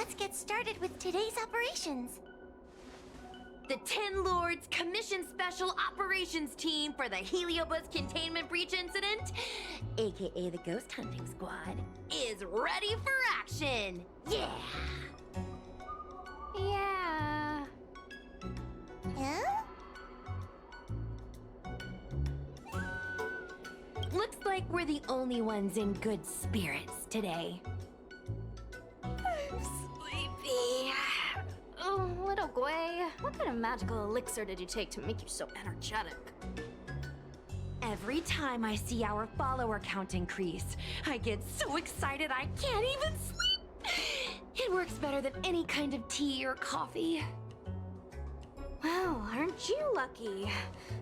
let's get started with today's operations. The Ten Lords Commission Special Operations Team for the Heliobus Containment Breach Incident, aka the Ghost Hunting Squad, is ready for action! Yeah! Yeah. Huh? Looks like we're the only ones in good spirits today. I'm sleepy. Oh, little Gwei, what kind of magical elixir did you take to make you so energetic? Every time I see our follower count increase, I get so excited I can't even sleep! It works better than any kind of tea or coffee. Well, aren't you lucky?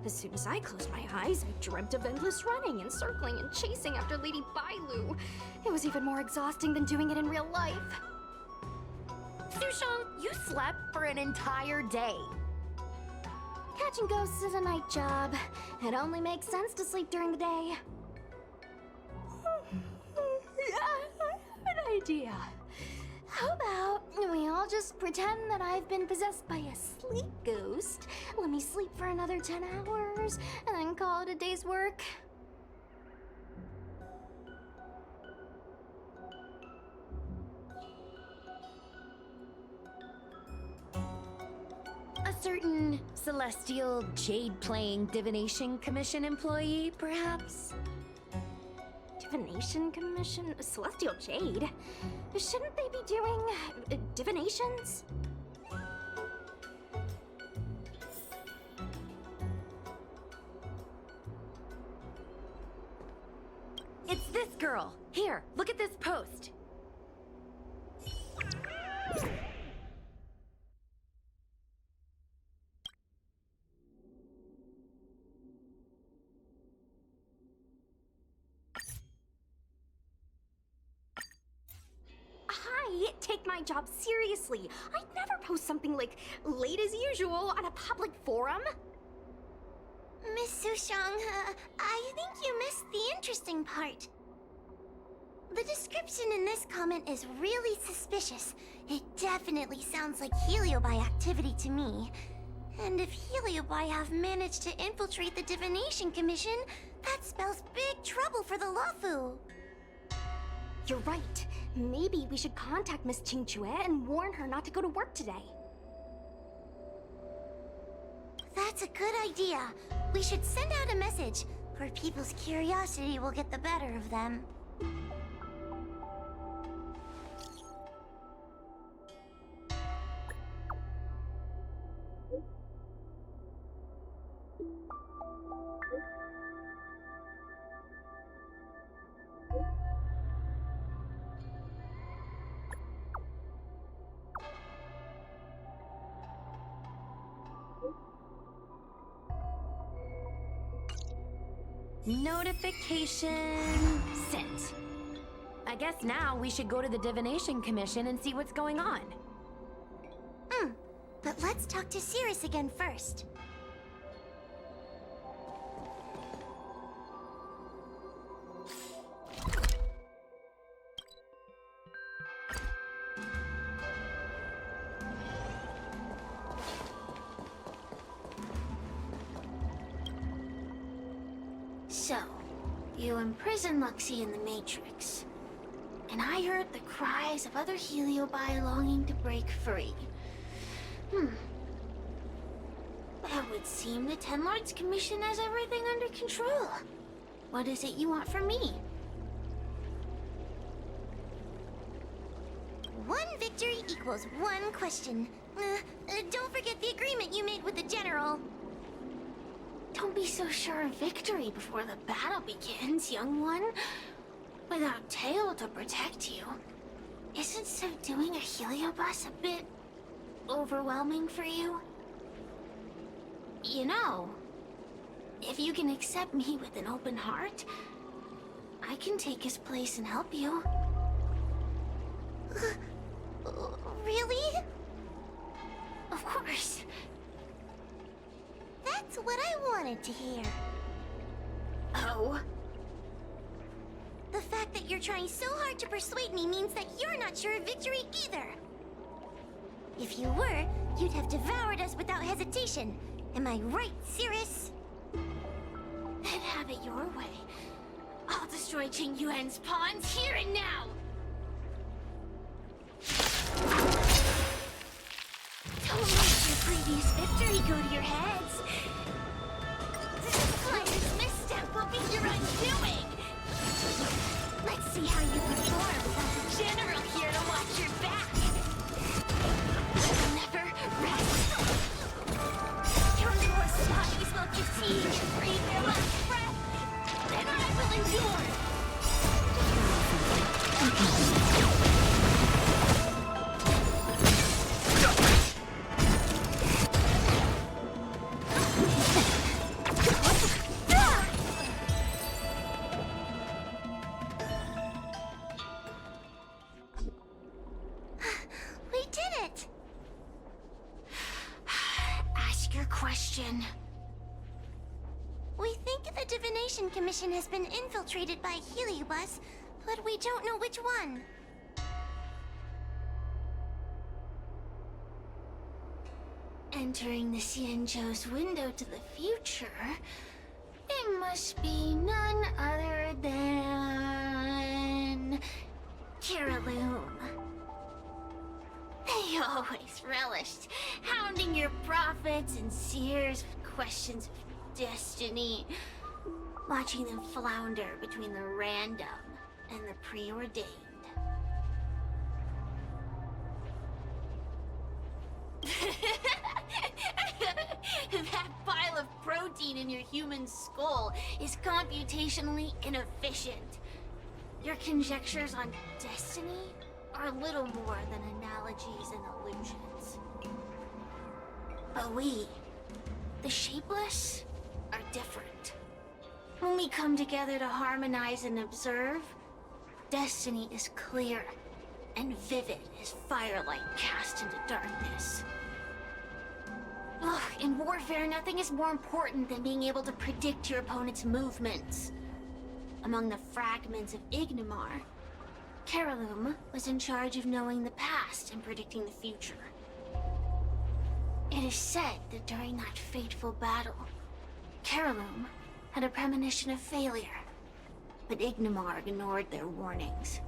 As soon as I closed my eyes, I dreamt of endless running and circling and chasing after Lady Bailu. It was even more exhausting than doing it in real life. Sushang, you slept for an entire day. Catching ghosts is a night job. It only makes sense to sleep during the day. I have an idea. How about we all just pretend that I've been possessed by a sleep ghost? Let me sleep for another 10 hours, and then call it a day's work. A certain celestial jade-playing divination commission employee, perhaps? Divination Commission? Celestial Jade? Shouldn't they be doing divinations? It's this girl. Here, look at this post. Take my job seriously. I'd never post something like late as usual on a public forum. Miss Sushang, I think you missed the interesting part. The description in this comment is really suspicious. It definitely sounds like Heliobi activity to me. And if Heliobi have managed to infiltrate the Divination Commission, that spells big trouble for the Luofu. You're right. Maybe we should contact Miss Qingque and warn her not to go to work today. That's a good idea. We should send out a message, or people's curiosity will get the better of them. Notification sent. I guess now we should go to the Divination Commission and see what's going on. But let's talk to Cirrus again first. So, you imprisoned Luxie in the Matrix. And I heard the cries of other Heliobi longing to break free. It would seem the Ten Lords Commission has everything under control. What is it you want from me? One victory equals one question. Don't forget the agreement you made with the General. Don't be so sure of victory before the battle begins, young one. Without Tail to protect you, isn't subduing a Heliobus a bit overwhelming for you? You know, if you can accept me with an open heart, I can take his place and help you. Really? Of course. That's what I wanted to hear. Oh? The fact that you're trying so hard to persuade me means that you're not sure of victory either. If you were, you'd have devoured us without hesitation. Am I right, Cirrus? Then have it your way. I'll destroy Qing Yuan's pawns here and now! Don't let your previous victory go to your heads. The slightest misstep will be your undoing! Let's see how you perform without the General here to watch your back! never rest. Your horse bodies will fatigue and breathe their last breath! Then I will endure! We did it! Ask your question. We think the Divination Commission has been infiltrated by Heliobus, but we don't know which one. Entering the Xianzhou's window to the future, it must be none other than... Caraloom. They always relished hounding your prophets and seers with questions of destiny, watching them flounder between the random and the preordained. That pile of protein in your human skull is computationally inefficient. Your conjectures on destiny are little more than analogies and illusions. But we, the shapeless, are different. When we come together to harmonize and observe, destiny is clear and vivid as firelight cast into darkness. Ugh, in warfare, nothing is more important than being able to predict your opponent's movements. Among the fragments of Ignimar, Caraloom was in charge of knowing the past and predicting the future. It is said that during that fateful battle, Caraloom had a premonition of failure, but Ignimar ignored their warnings.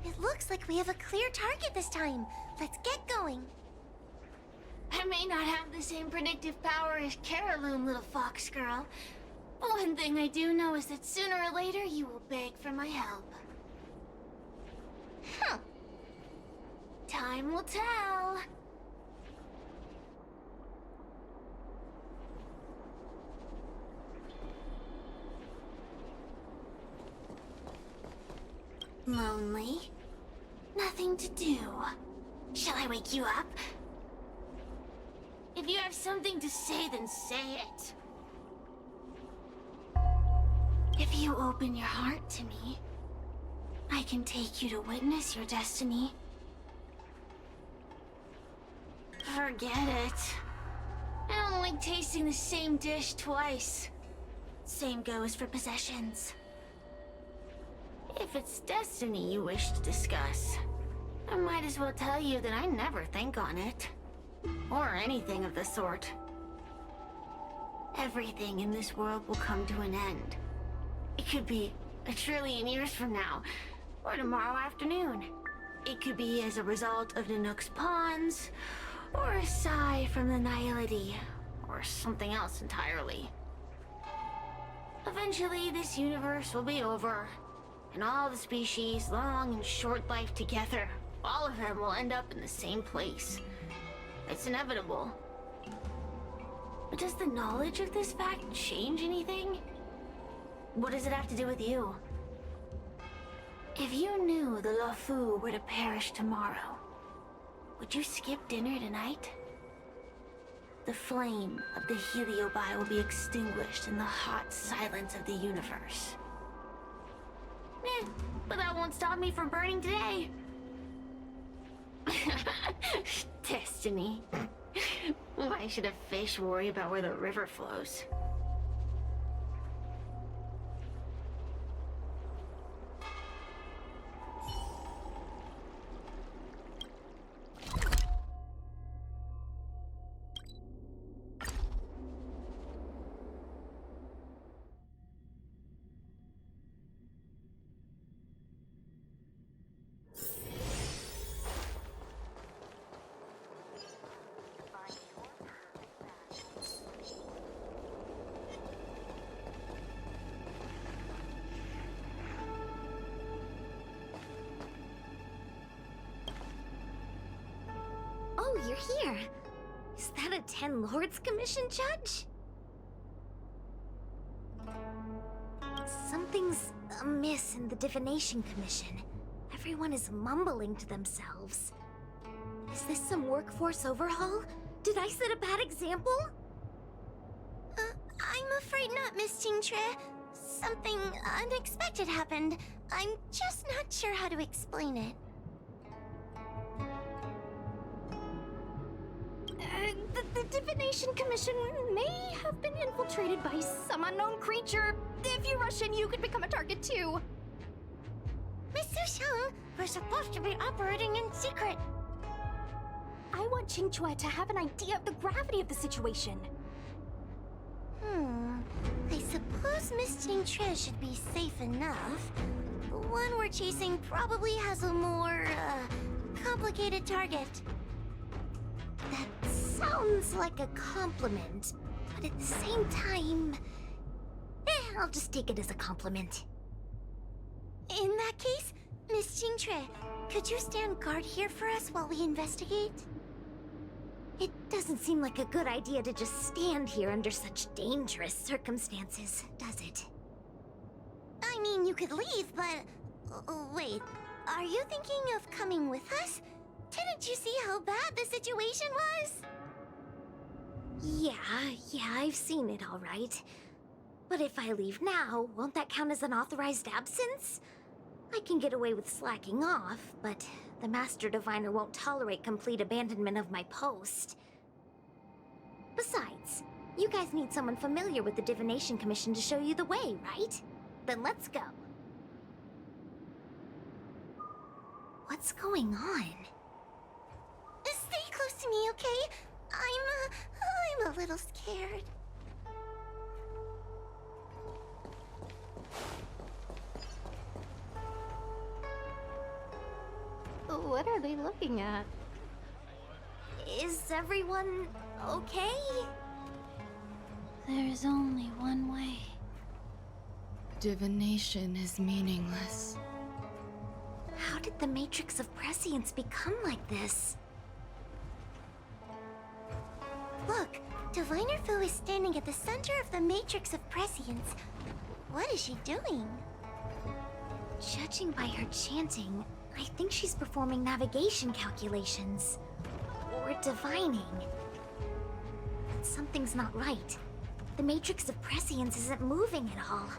It looks like we have a clear target this time. Let's get going. I may not have the same predictive power as Caraloom, little fox girl. But one thing I do know is that sooner or later you will beg for my help. Huh. Time will tell. Lonely? Nothing to do. Shall I wake you up? If you have something to say, then say it. If you open your heart to me, I can take you to witness your destiny. Forget it. I don't like tasting the same dish twice. Same goes for possessions. If it's destiny you wish to discuss, I might as well tell you that I never think on it. Or anything of the sort. Everything in this world will come to an end. It could be a trillion years from now, or tomorrow afternoon. It could be as a result of Nanook's pawns, or a sigh from the Nihility, or something else entirely. Eventually, this universe will be over, and all the species, long and short life together, all of them will end up in the same place. It's inevitable. But does the knowledge of this fact change anything? What does it have to do with you? If you knew the Luofu were to perish tomorrow, would you skip dinner tonight? The flame of the Heliobi will be extinguished in the hot silence of the universe. But that won't stop me from burning today. Destiny. Why should a fish worry about where the river flows? you're here. Is that a 10 Lords Commission judge? Something's amiss in the Divination Commission. Everyone is mumbling to themselves. Is this some workforce overhaul? Did I set a bad example? I'm afraid not, Miss Jingtre. Something unexpected happened. I'm just not sure how to explain it. The Divination Commission may have been infiltrated by some unknown creature. If you rush in, you could become a target too. Miss Sushang, we're supposed to be operating in secret. I want Qingchue to have an idea of the gravity of the situation. I suppose Miss Jingtre should be safe enough. The one we're chasing probably has a more, complicated target. That sounds like a compliment, but at the same time... I'll just take it as a compliment. In that case, Miss Jingtre, could you stand guard here for us while we investigate? It doesn't seem like a good idea to just stand here under such dangerous circumstances, does it? I mean, you could leave, but... wait, are you thinking of coming with us? Didn't you see how bad the situation was? Yeah, I've seen it all right. But if I leave now, won't that count as an authorized absence? I can get away with slacking off, but the Master Diviner won't tolerate complete abandonment of my post. Besides, you guys need someone familiar with the Divination Commission to show you the way, right? Then let's go. What's going on? Stay close to me, okay? I'm a little scared. What are they looking at? Is everyone okay? There's only one way. Divination is meaningless. How did the Matrix of Prescience become like this? Look, Diviner Fu is standing at the center of the Matrix of Prescience. What is she doing? Judging by her chanting, I think she's performing navigation calculations. Or divining. But something's not right. The Matrix of Prescience isn't moving at all.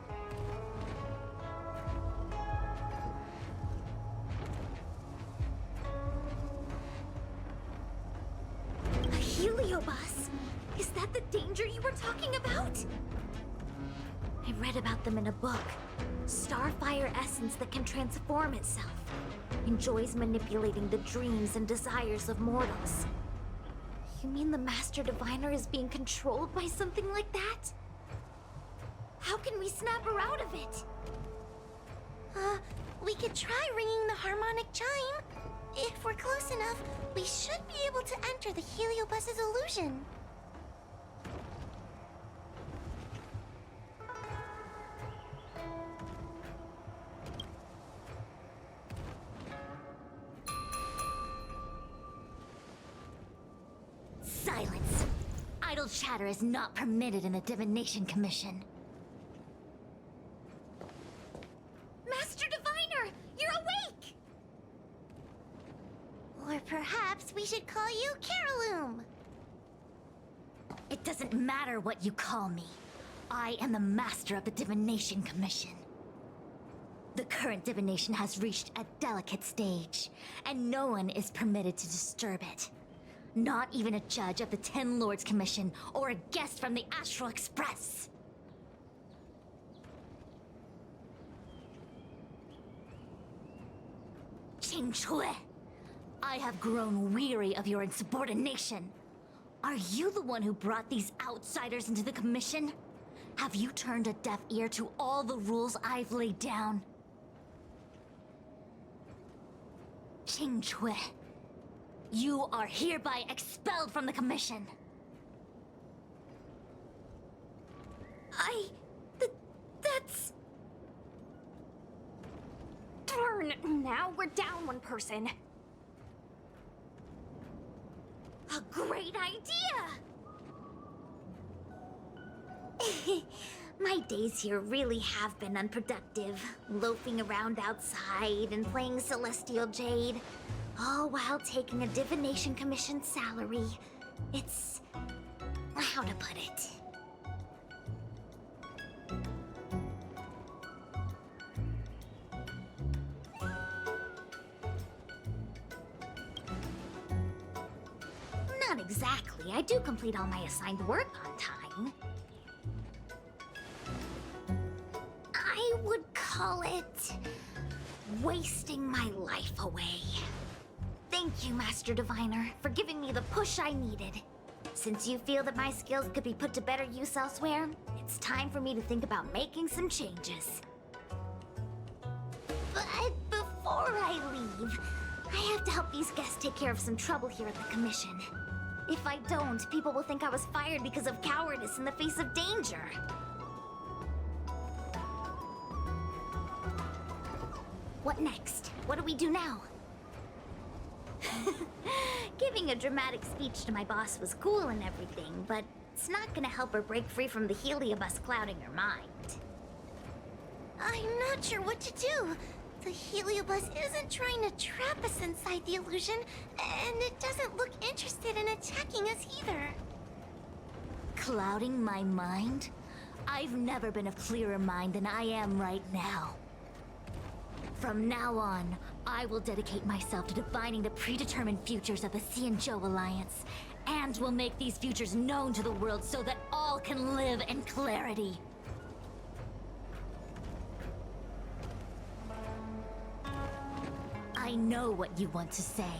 A heliobus? Is that the danger you were talking about? I read about them in a book. Starfire essence that can transform itself. Enjoys manipulating the dreams and desires of mortals. You mean the Master Diviner is being controlled by something like that? How can we snap her out of it? We could try ringing the harmonic chime. If we're close enough, we should be able to enter the heliobus's illusion. Silence! Idle chatter is not permitted in the Divination Commission. Master Diviner, you're awake! Or perhaps we should call you Caroloom. It doesn't matter what you call me. I am the master of the Divination Commission. The current divination has reached a delicate stage, and no one is permitted to disturb it. Not even a judge of the 10 Lords Commission or a guest from the Astral Express. Qingchue, I have grown weary of your insubordination. Are you the one who brought these outsiders into the Commission? Have you turned a deaf ear to all the rules I've laid down? Qingchue, you are hereby expelled from the Commission. That's... Darn, now we're down one person. A great idea! My days here really have been unproductive, loafing around outside and playing Celestial Jade, all while taking a Divination Commission salary. It's... how to put it? Not exactly. I do complete all my assigned work on time. I would call it wasting my life away. Thank you, Master Diviner, for giving me the push I needed. Since you feel that my skills could be put to better use elsewhere, it's time for me to think about making some changes. But before I leave, I have to help these guests take care of some trouble here at the Commission. If I don't, people will think I was fired because of cowardice in the face of danger. What next? What do we do now? Giving a dramatic speech to my boss was cool and everything, but it's not gonna help her break free from the heliobus clouding her mind. I'm not sure what to do. The heliobus isn't trying to trap us inside the illusion, and it doesn't look interested in attacking us either. Clouding my mind? I've never been of clearer mind than I am right now. From now on, I will dedicate myself to defining the predetermined futures of the Xianzhou Alliance, and will make these futures known to the world so that all can live in clarity. I know what you want to say.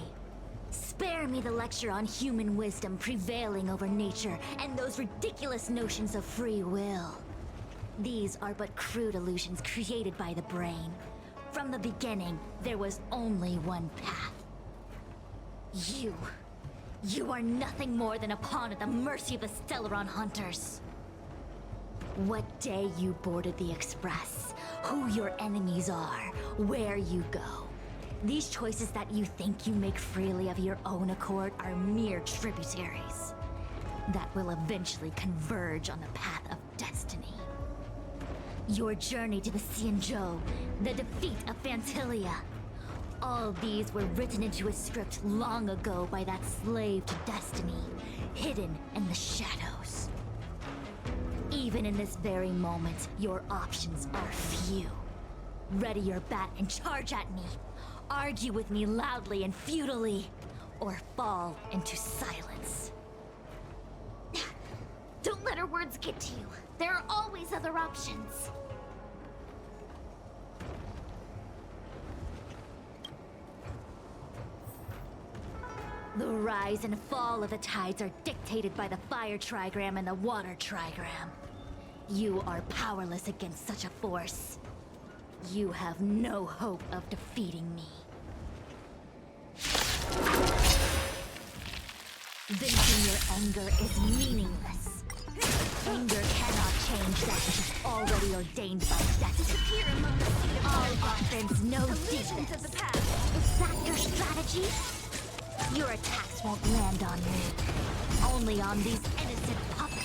Spare me the lecture on human wisdom prevailing over nature and those ridiculous notions of free will. These are but crude illusions created by the brain. From the beginning, there was only one path. You are nothing more than a pawn at the mercy of the Stellaron hunters. What day you boarded the Express, who your enemies are, where you go. These choices that you think you make freely of your own accord are mere tributaries that will eventually converge on the path of destiny. Your journey to the Xianzhou, the defeat of Fantilia. All these were written into a script long ago by that slave to destiny, hidden in the shadows. Even in this very moment, your options are few. Ready your bat and charge at me. Argue with me loudly and futilely, or fall into silence. Don't let her words get to you. There are always other options. The rise and fall of the tides are dictated by the fire trigram and the water trigram. You are powerless against such a force. You have no hope of defeating me. Venting your anger is meaningless. Anger cannot change that which is already ordained by destiny. All offense, no defense. Is that your strategy? Your attacks won't land on me. Only on these innocent puppets.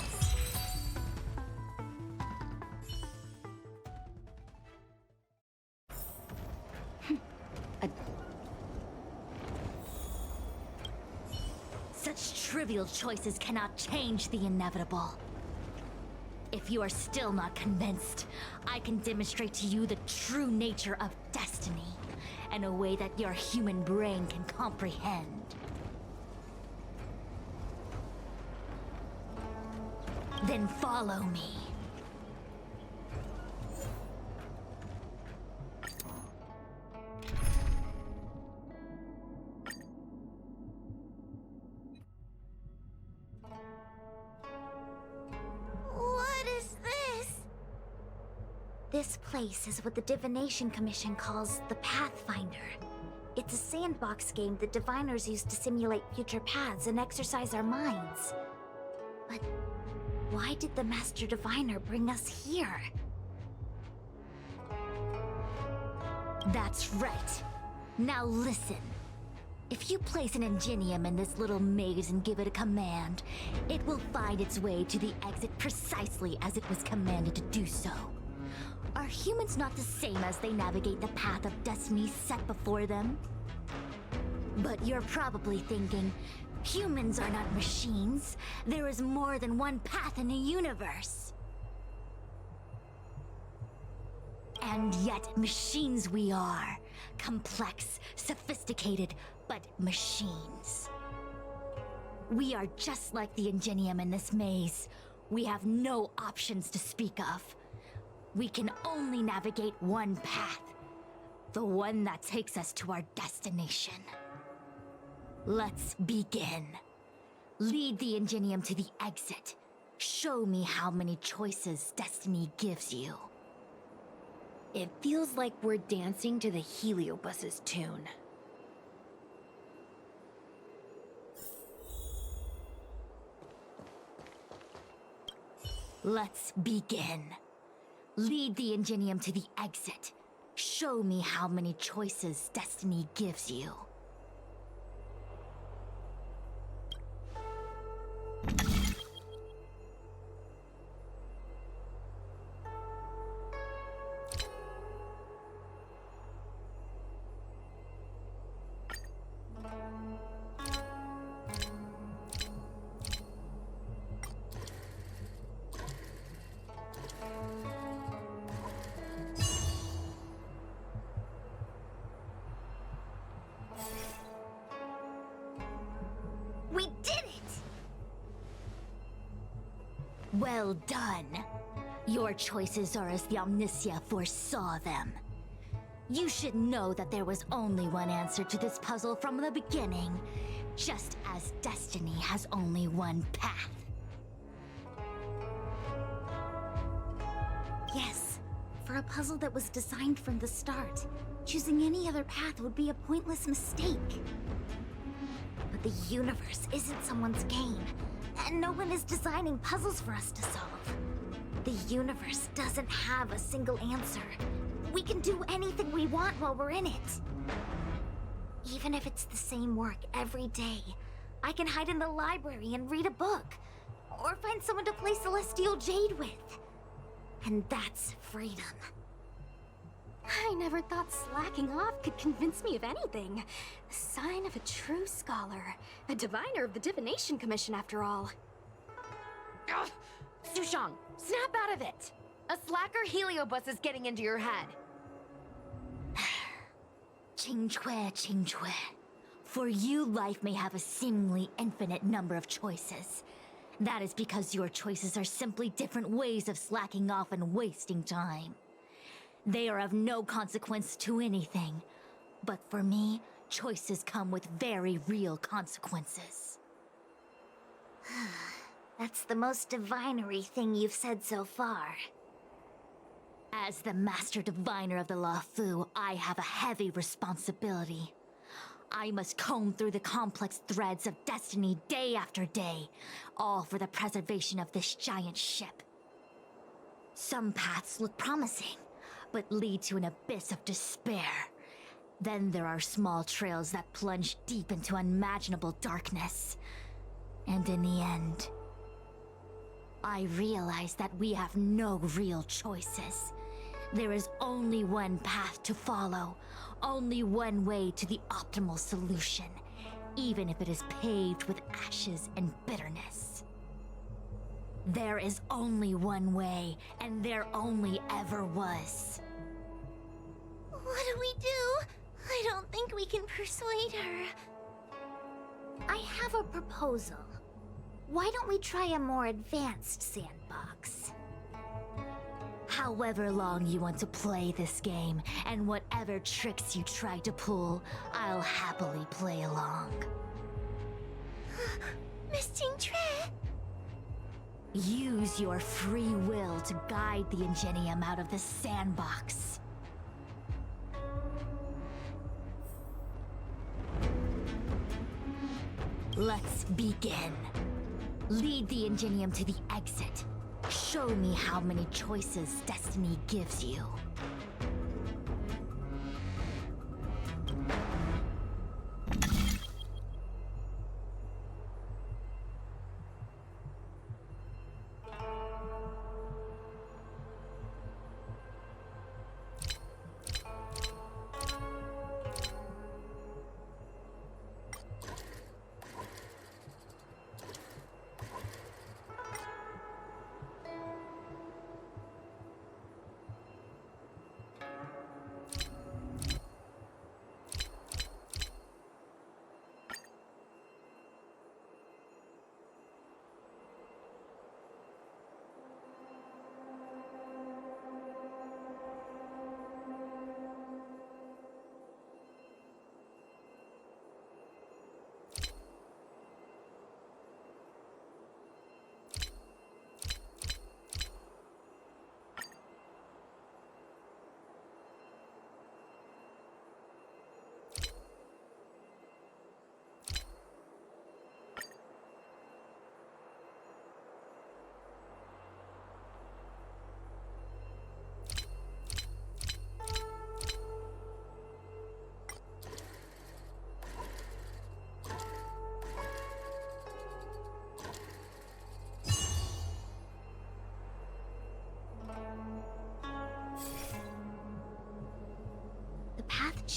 Such trivial choices cannot change the inevitable. If you are still not convinced, I can demonstrate to you the true nature of destiny in a way that your human brain can comprehend. Then follow me. This place is what the Divination Commission calls the Pathfinder. It's a sandbox game that diviners use to simulate future paths and exercise our minds. But why did the Master Diviner bring us here? That's right. Now listen. If you place an Ingenium in this little maze and give it a command, it will find its way to the exit precisely as it was commanded to do so. Are humans not the same as they navigate the path of destiny set before them? But you're probably thinking, humans are not machines. There is more than one path in the universe. And yet, machines we are. Complex, sophisticated, but machines. We are just like the Ingenium in this maze. We have no options to speak of. We can only navigate one path. The one that takes us to our destination. Let's begin. Lead the Ingenium to the exit. Show me how many choices destiny gives you. It feels like we're dancing to the Heliobus's tune. Let's begin. Lead the Ingenium to the exit. Show me how many choices destiny gives you. We did it! Well done. Your choices are as the Omnicia foresaw them. You should know that there was only one answer to this puzzle from the beginning, just as destiny has only one path. Yes, for a puzzle that was designed from the start, choosing any other path would be a pointless mistake. But the universe isn't someone's game, and no one is designing puzzles for us to solve. The universe doesn't have a single answer. We can do anything we want while we're in it. Even if it's the same work every day, I can hide in the library and read a book, or find someone to play Celestial Jade with. And that's freedom. I never thought slacking off could convince me of anything. A sign of a true scholar. A diviner of the Divination Commission, after all. Ugh! Sushang, snap out of it! A slacker Heliobus is getting into your head. Qingque. For you, life may have a seemingly infinite number of choices. That is because your choices are simply different ways of slacking off and wasting time. They are of no consequence to anything. But for me, choices come with very real consequences. That's the most divinery thing you've said so far. As the Master Diviner of the Luofu, I have a heavy responsibility. I must comb through the complex threads of destiny day after day, all for the preservation of this giant ship. Some paths look promising, but lead to an abyss of despair. Then there are small trails that plunge deep into unimaginable darkness. And in the end, I realize that we have no real choices. There is only one path to follow, only one way to the optimal solution, even if it is paved with ashes and bitterness. There is only one way, and there only ever was. What do we do? I don't think we can persuade her. I have a proposal. Why don't we try a more advanced sandbox? However long you want to play this game, and whatever tricks you try to pull, I'll happily play along. Miss Qingque? Use your free will to guide the Ingenium out of the sandbox. Let's begin. Lead the Ingenium to the exit. Show me how many choices destiny gives you.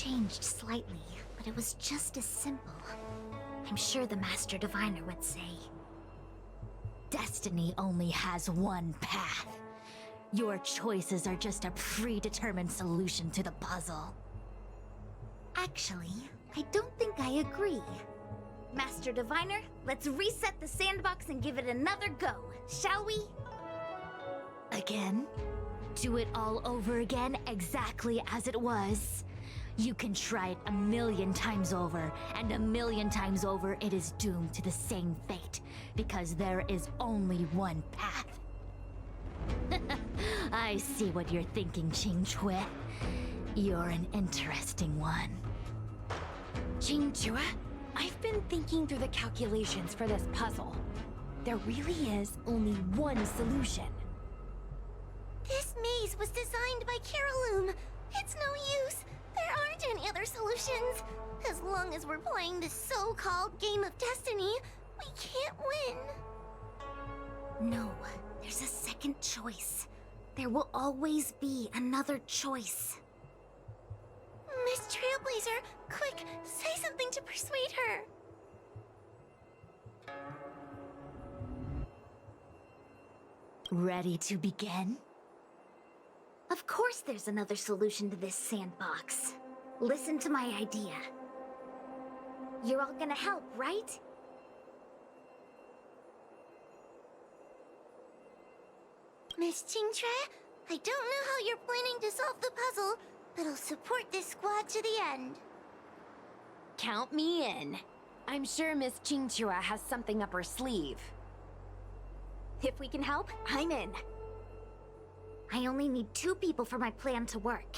changed slightly, but it was just as simple. I'm sure the Master Diviner would say. Destiny only has one path. Your choices are just a predetermined solution to the puzzle. Actually, I don't think I agree. Master Diviner, let's reset the sandbox and give it another go, shall we? Again? Do it all over again exactly as it was? You can try it 1,000,000 times over, and 1,000,000 times over it is doomed to the same fate, because there is only one path. I see what you're thinking, Qingque. You're an interesting one. Qingque, I've been thinking through the calculations for this puzzle. There really is only one solution. This maze was designed by Caroloom. It's no use. There aren't any other solutions. As long as we're playing this so-called game of destiny, we can't win. No, there's a second choice. There will always be another choice. Miss Trailblazer, quick, say something to persuade her. Ready to begin? Of course there's another solution to this sandbox. Listen to my idea. You're all gonna help, right? Miss Qingque, I don't know how you're planning to solve the puzzle, but I'll support this squad to the end. Count me in. I'm sure Miss Qingque has something up her sleeve. If we can help, I'm in. I only need 2 people for my plan to work.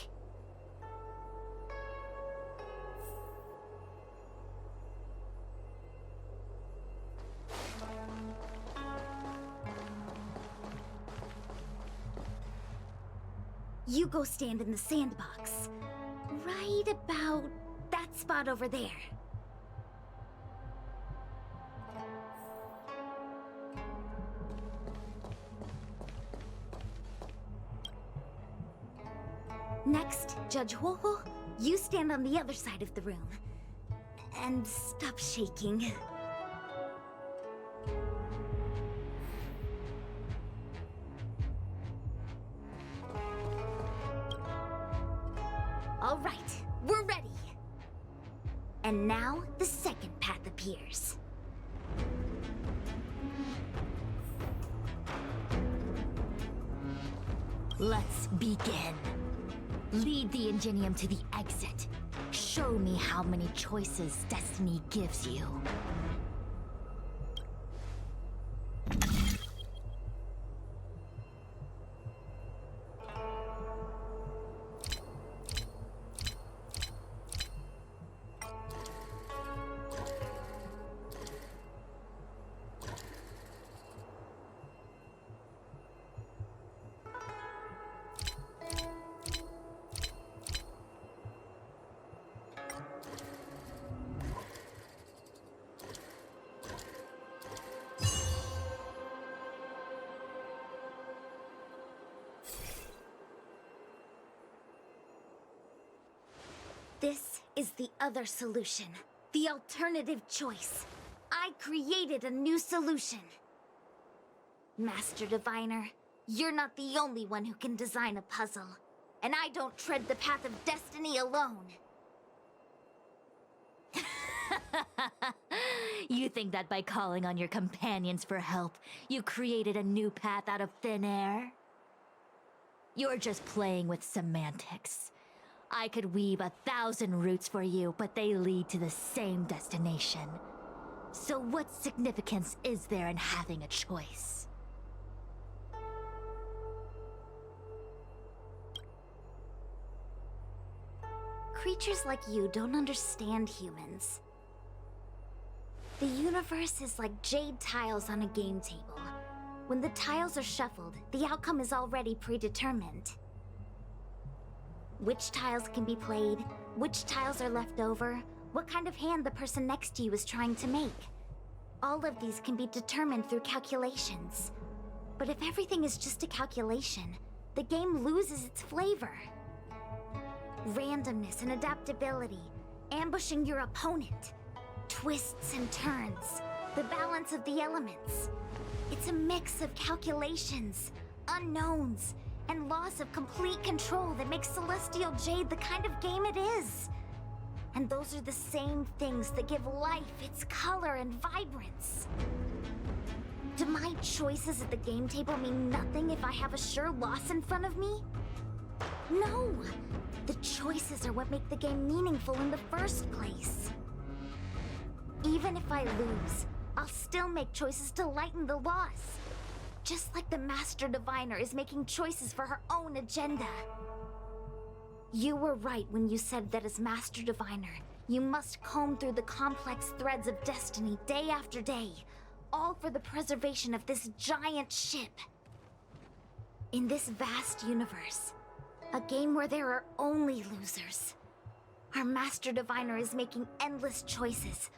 You go stand in the sandbox. Right about that spot over there. Next, Judge Huohuo, you stand on the other side of the room. And stop shaking. All right, we're ready. And now, the second path appears. Let's begin. Lead the Ingenium to the exit. Show me how many choices destiny gives you. This is the other solution. The alternative choice. I created a new solution. Master Diviner, you're not the only one who can design a puzzle. And I don't tread the path of destiny alone. You think that by calling on your companions for help, you created a new path out of thin air? You're just playing with semantics. I could weave 1,000 routes for you, but they lead to the same destination. So what significance is there in having a choice? Creatures like you don't understand humans. The universe is like jade tiles on a game table. When the tiles are shuffled, the outcome is already predetermined. Which tiles can be played, which tiles are left over, what kind of hand the person next to you is trying to make. All of these can be determined through calculations. But if everything is just a calculation, the game loses its flavor. randomness and adaptability, ambushing your opponent, twists and turns, the balance of the elements. It's a mix of calculations, unknowns, and loss of complete control that makes Celestial Jade the kind of game it is. And those are the same things that give life its color and vibrance. Do my choices at the game table mean nothing if I have a sure loss in front of me? No! The choices are what make the game meaningful in the first place. Even if I lose, I'll still make choices to lighten the loss. Just like the Master Diviner is making choices for her own agenda. You were right when you said that as Master Diviner, you must comb through the complex threads of destiny day after day, all for the preservation of this giant ship. In this vast universe, a game where there are only losers, our Master Diviner is making endless choices,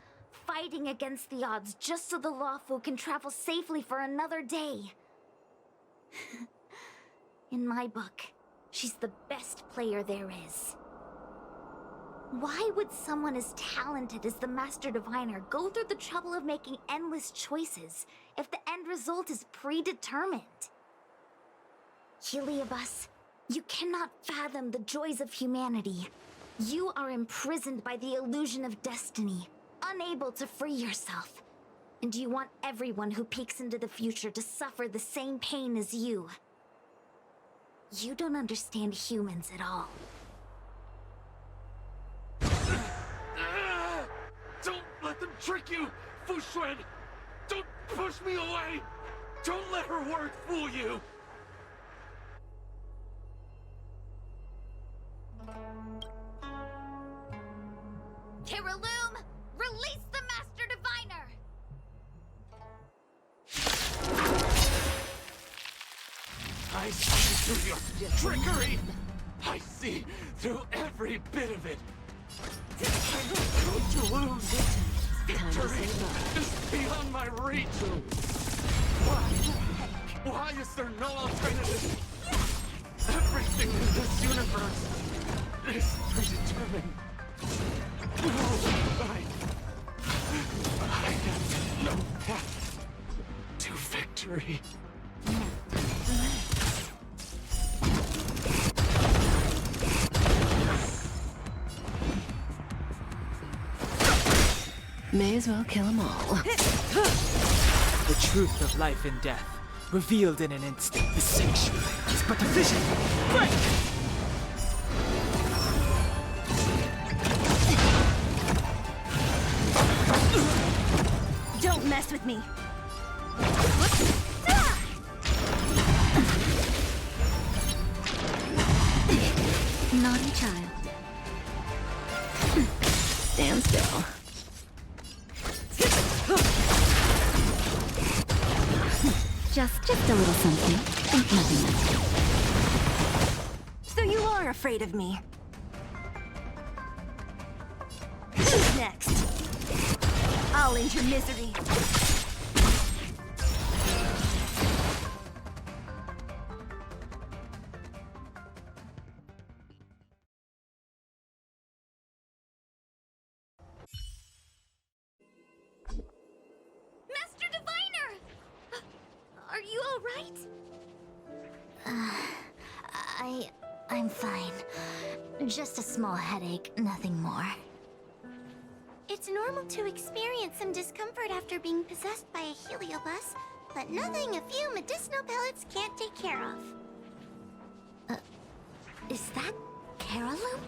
fighting against the odds just so the Lawful can travel safely for another day. In my book, she's the best player there is. Why would someone as talented as the Master Diviner go through the trouble of making endless choices if the end result is predetermined? Heliobus, you cannot fathom the joys of humanity. You are imprisoned by the illusion of destiny, unable to free yourself. And you want everyone who peeks into the future to suffer the same pain as you. You don't understand humans at all. Don't let them trick you, Fuxuan! Don't push me away! Don't let her word fool you! Terraloom, release the Master Diviner! I see through your trickery! I see through every bit of it! I'm going to lose! Victory is beyond my reach! Why is there no alternative? Everything in this universe is predetermined. I have no path to victory. May as well kill them all. The truth of life and death, revealed in an instant. The sanctuary is but a vision. Break! Don't mess with me. Naughty child. Stand still. Just a little something. Ain't nothing much. So you are afraid of me. Who's next? I'll end your misery. Master Diviner! Are you all right? I'm fine. Just a small headache, nothing more. It's normal to experience some discomfort after being possessed by a heliobus, but nothing a few medicinal pellets can't take care of. Is that Carolum?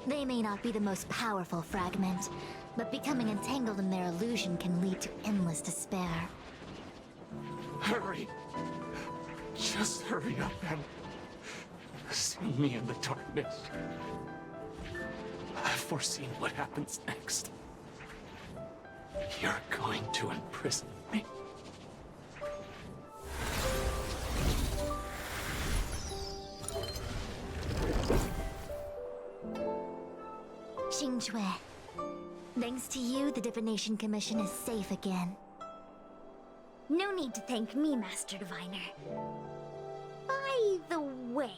They may not be the most powerful fragment, but becoming entangled in their illusion can lead to endless despair. Hurry! Just hurry up and see me in the darkness. I've foreseen what happens next. You're going to imprison me. Xingque. Thanks to you, the Divination Commission is safe again. No need to thank me, Master Diviner. By the way,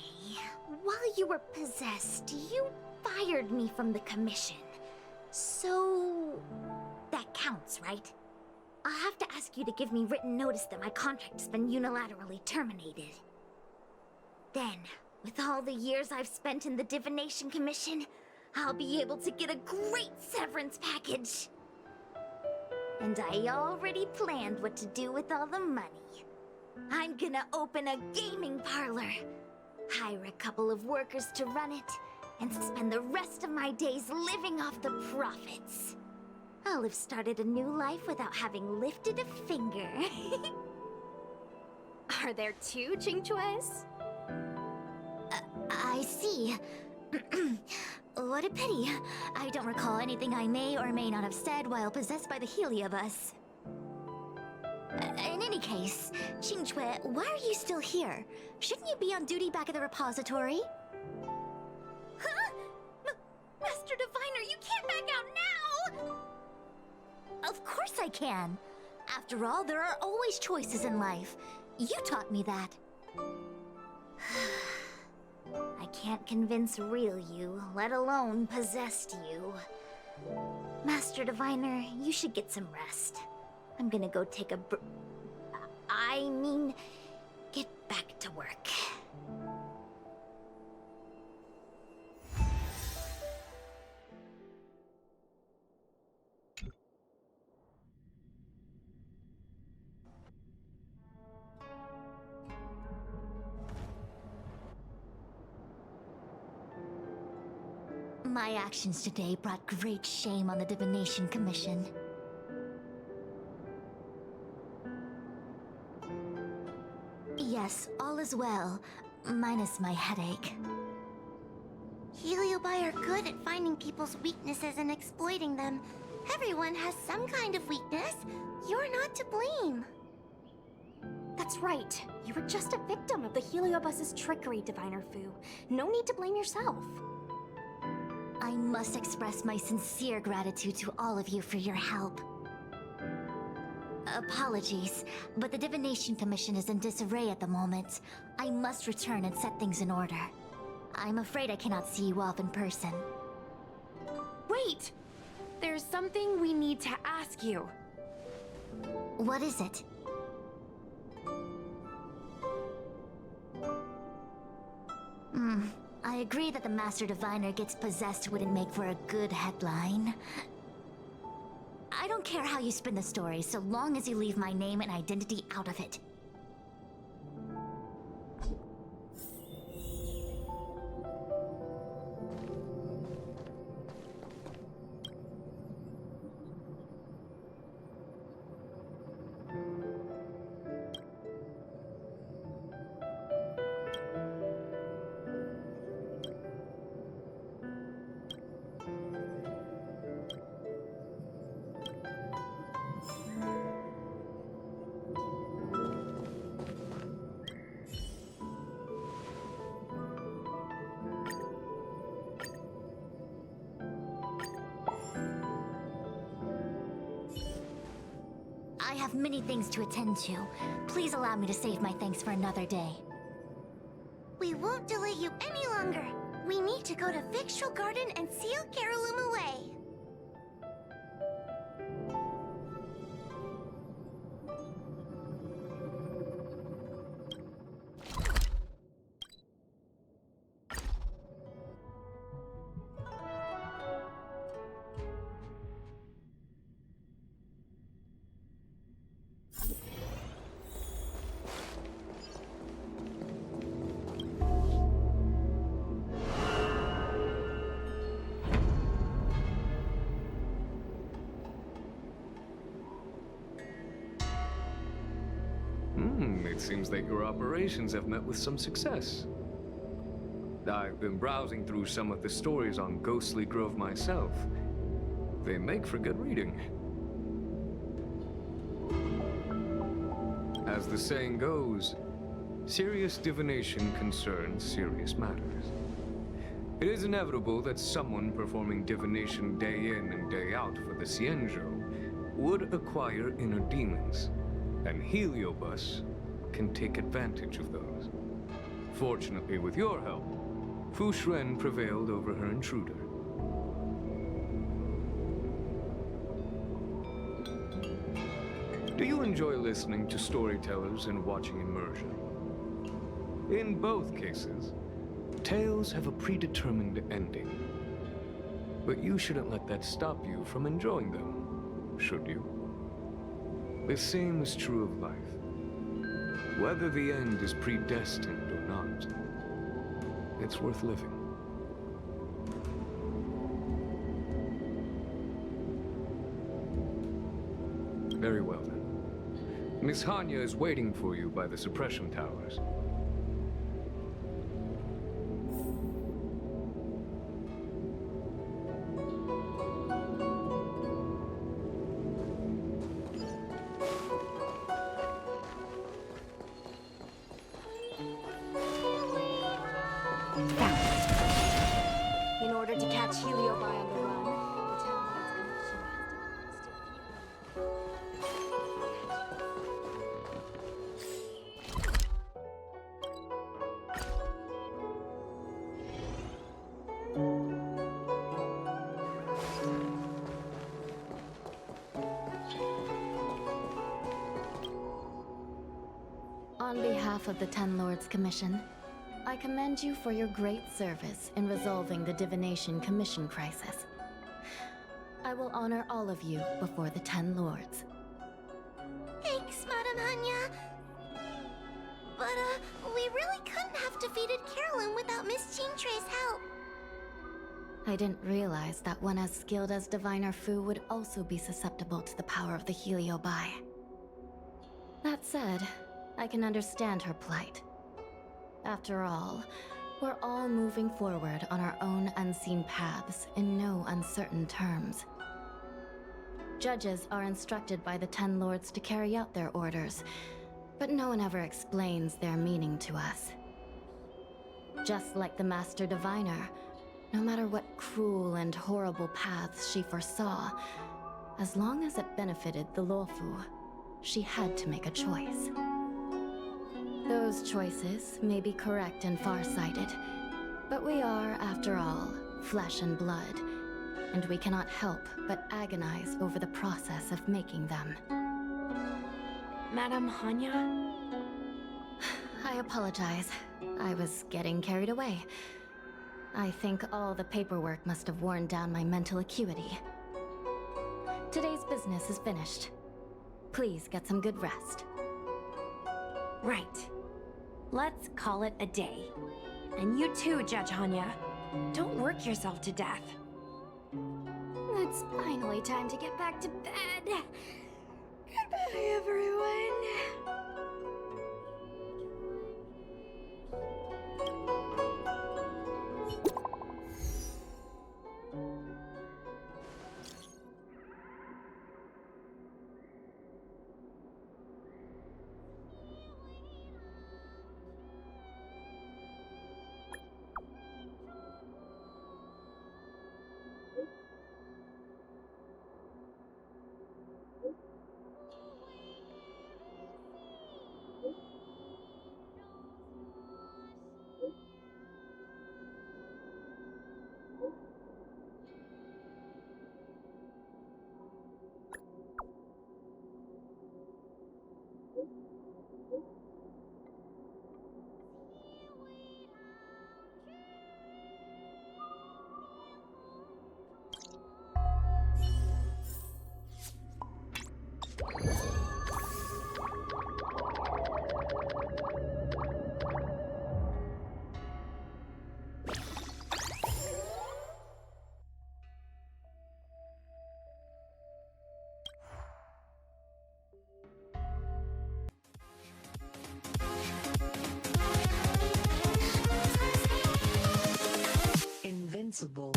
while you were possessed, you fired me from the commission. So... that counts, right? I'll have to ask you to give me written notice that my contract has been unilaterally terminated. Then, with all the years I've spent in the Divination Commission, I'll be able to get a great severance package. And I already planned what to do with all the money. I'm gonna open a gaming parlor, hire a couple of workers to run it, and spend the rest of my days living off the profits. I'll have started a new life without having lifted a finger. Are there two Qingques? I see. What a pity. I don't recall anything I may or may not have said while possessed by the Heliobus. In any case, Qingque, why are you still here? Shouldn't you be on duty back at the repository? Huh? Master Diviner, you can't back out now! Of course I can. After all, there are always choices in life. You taught me that. I can't convince real you, let alone possessed you. Master Diviner, you should get some rest. I'm gonna go take a get back to work. My actions today brought great shame on the Divination Commission. Yes, all is well, minus my headache. Heliobi are good at finding people's weaknesses and exploiting them. Everyone has some kind of weakness. You're not to blame. That's right. You were just a victim of the Heliobus's trickery, Diviner Fu. No need to blame yourself. I must express my sincere gratitude to all of you for your help. Apologies, but the Divination Commission is in disarray at the moment. I must return and set things in order. I'm afraid I cannot see you off in person. Wait! There's something we need to ask you. What is it? I agree that the Master Diviner gets possessed wouldn't make for a good headline. I don't care how you spin the story, so long as you leave my name and identity out of it. I have many things to attend to. Please allow me to save my thanks for another day. We won't delay you any longer. We need to go to Victual Garden and seal Carolum away. It seems that your operations have met with some success. I've been browsing through some of the stories on Ghostly Grove myself. They make for good reading. As the saying goes, serious divination concerns serious matters. It is inevitable that someone performing divination day in and day out for the Xianzhou would acquire inner demons, and Heliobus can take advantage of those. Fortunately, with your help, Fu Shren prevailed over her intruder. Do you enjoy listening to storytellers and watching immersion? In both cases, tales have a predetermined ending. But you shouldn't let that stop you from enjoying them, should you? The same is true of life. Whether the end is predestined or not, it's worth living. Very well then. Miss Hanya is waiting for you by the suppression towers. In order to catch Heliobi on the run, the Ten Lords Commission has to On behalf of the Ten Lords Commission, I commend you for your great service in resolving the Divination Commission crisis. I will honor all of you before the Ten Lords. Thanks, Madam Hanya. But, we really couldn't have defeated Carolyn without Miss Jean-Trey's help. I didn't realize that one as skilled as Diviner Fu would also be susceptible to the power of the Heliobi. That said, I can understand her plight. After all, we're all moving forward on our own unseen paths in no uncertain terms. Judges are instructed by the Ten Lords to carry out their orders, but no one ever explains their meaning to us. Just like the Master Diviner, no matter what cruel and horrible paths she foresaw, as long as it benefited the Luofu, she had to make a choice. Those choices may be correct and far-sighted, but we are, after all, flesh and blood, and we cannot help but agonize over the process of making them. Madam Hanya? I apologize. I was getting carried away. I think all the paperwork must have worn down my mental acuity. Today's business is finished. Please get some good rest. Right. Let's call it a day. And you too, Judge Hanya. Don't work yourself to death. It's finally time to get back to bed. Goodbye, everyone. Invincible.